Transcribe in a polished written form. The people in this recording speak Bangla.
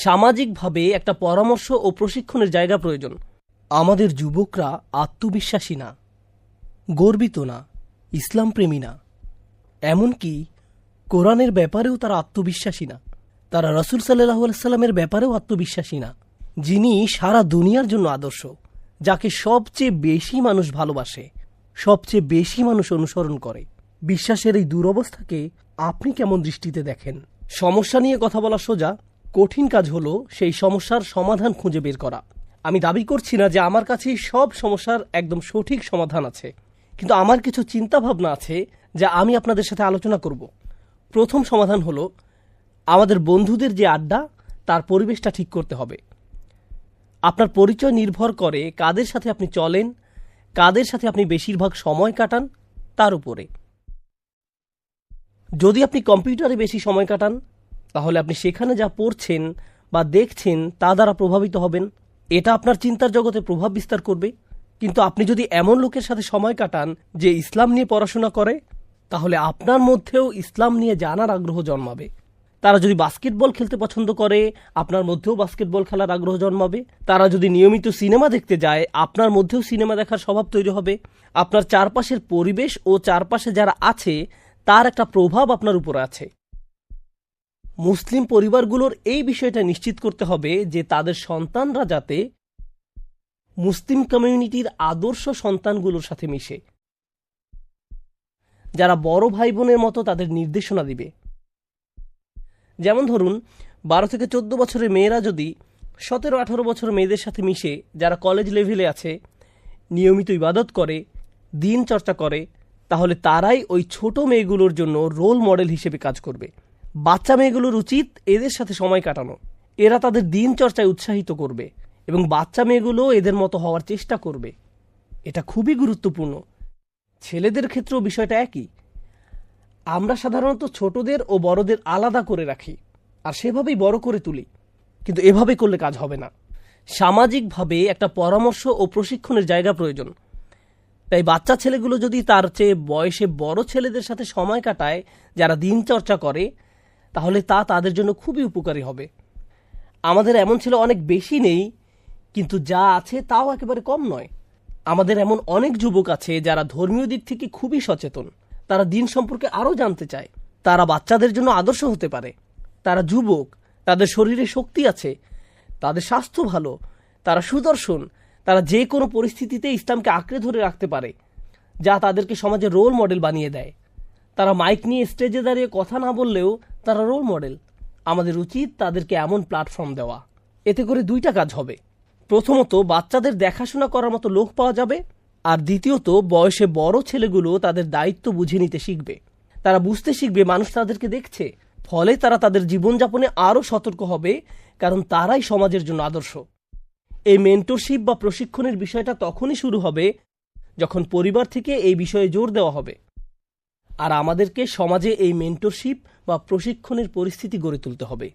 সামাজিকভাবে একটা পরামর্শ ও প্রশিক্ষণের জায়গা প্রয়োজন। আমাদের যুবকরা আত্মবিশ্বাসী না, গর্বিত না, ইসলাম প্রেমী না, এমনকি কোরআনের ব্যাপারেও তারা আত্মবিশ্বাসী না। তারা রাসূল সাল্লাল্লাহু আলাইহি সাল্লামের ব্যাপারেও আত্মবিশ্বাসী না, যিনি সারা দুনিয়ার জন্য আদর্শ, যাকে সবচেয়ে বেশি মানুষ ভালোবাসে, সবচেয়ে বেশি মানুষ অনুসরণ করে। বিশ্বাসের এই দুরবস্থাকে আপনি কেমন দৃষ্টিতে দেখেন? সমস্যা নিয়ে কথা বলা সোজা, কঠিন কাজ হলো সেই সমস্যার সমাধান খুঁজে বের করা। আমি দাবি করছি না যে আমার কাছে সব সমস্যার একদম সঠিক সমাধান আছে, কিন্তু আমার কিছু চিন্তাভাবনা আছে যা আমি আপনাদের সাথে আলোচনা করব। প্রথম সমাধান হলো আমাদের বন্ধুদের যে আড্ডা, তার পরিবেশটা ঠিক করতে হবে। আপনার পরিচয় নির্ভর করে কাদের সাথে আপনি চলেন, কাদের সাথে আপনি বেশিরভাগ সময় কাটান তার উপরে। যদি আপনি কম্পিউটারে বেশি সময় কাটান, তাহলে আপনি সেখানে যা পড়ছেন বা দেখছেন তা দ্বারা প্রভাবিত হবেন। এটা আপনার চিন্তার জগতে প্রভাব বিস্তার করবে। কিন্তু আপনি যদি এমন লোকের সাথে সময় কাটান যে ইসলাম নিয়ে পড়াশোনা করে, তাহলে আপনার মধ্যেও ইসলাম নিয়ে জানার আগ্রহ জন্মাবে। তারা যদি বাস্কেটবল খেলতে পছন্দ করে, আপনার মধ্যেও বাস্কেটবল খেলার আগ্রহ জন্মাবে। তারা যদি নিয়মিত সিনেমা দেখতে যায়, আপনার মধ্যেও সিনেমা দেখার স্বভাব তৈরি হবে। আপনার চারপাশের পরিবেশ ও চারপাশে যারা আছে তার একটা প্রভাব আপনার উপর আছে। মুসলিম পরিবারগুলোর এই বিষয়টা নিশ্চিত করতে হবে যে তাদের সন্তানরা যাতে মুসলিম কমিউনিটির আদর্শ সন্তানগুলোর সাথে মিশে, যারা বড় ভাই বোনের মতো তাদের নির্দেশনা দিবে। যেমন ধরুন, 12 থেকে 14 বছরের মেয়েরা যদি 17-18 বছর মেয়েদের সাথে মিশে, যারা কলেজ লেভেলে আছে, নিয়মিত ইবাদত করে, দিন চর্চা করে, তাহলে তারাই ওই ছোট মেয়েগুলোর জন্য রোল মডেল হিসেবে কাজ করবে। বাচ্চা মেয়েগুলোর উচিত এদের সাথে সময় কাটানো। এরা তাদের দিন চর্চায় উৎসাহিত করবে এবং বাচ্চা মেয়েগুলো এদের মতো হওয়ার চেষ্টা করবে। এটা খুবই গুরুত্বপূর্ণ। ছেলেদের ক্ষেত্রেও বিষয়টা একই। আমরা সাধারণত ছোটদের ও বড়দের আলাদা করে রাখি আর সেভাবেই বড় করে তুলি, কিন্তু এভাবে করলে কাজ হবে না। সামাজিকভাবে একটা পরামর্শ ও প্রশিক্ষণের জায়গা প্রয়োজন। তাই বাচ্চা ছেলেগুলো যদি তার চেয়ে বয়সে বড় ছেলেদের সাথে সময় কাটায় যারা দিন চর্চা করে, তাহলে তা তাদের জন্য খুবই উপকারী হবে। আমাদের এমন ছেলে অনেক বেশি নেই, কিন্তু যা আছে তাও একেবারে কম নয়। আমাদের এমন অনেক যুবক আছে যারা ধর্মীয় দিক থেকে খুবই সচেতন। তারা দিন সম্পর্কে আরও জানতে চায়। তারা বাচ্চাদের জন্য আদর্শ হতে পারে। তারা যুবক, তাদের শরীরে শক্তি আছে, তাদের স্বাস্থ্য ভালো, তারা সুদর্শন, তারা যে কোনো পরিস্থিতিতে ইসলামকে আঁকড়ে ধরে রাখতে পারে, যা তাদেরকে সমাজে রোল মডেল বানিয়ে দেয়। তারা মাইক নিয়ে স্টেজে দাঁড়িয়ে কথা না বললেও তারা রোল মডেল। আমাদের উচিত তাদেরকে এমন প্ল্যাটফর্ম দেওয়া। এতে করে দুইটা কাজ হবে। প্রথমত, বাচ্চাদের দেখাশোনা করার মতো লোক পাওয়া যাবে, আর দ্বিতীয়ত, বয়সে বড় ছেলেগুলো তাদের দায়িত্ব বুঝে নিতে শিখবে। তারা বুঝতে শিখবে মানুষ তাদেরকে দেখছে, ফলে তারা তাদের জীবনযাপনে আরও সতর্ক হবে, কারণ তারাই সমাজের জন্য আদর্শ। এই মেন্টরশিপ বা প্রশিক্ষণের বিষয়টা তখনই শুরু হবে যখন পরিবার থেকে এই বিষয়ে জোর দেওয়া হবে। আর আমাদেরকে সমাজে এই মেন্টরশিপ বা প্রশিক্ষণের পরিস্থিতি গড়ে তুলতে হবে।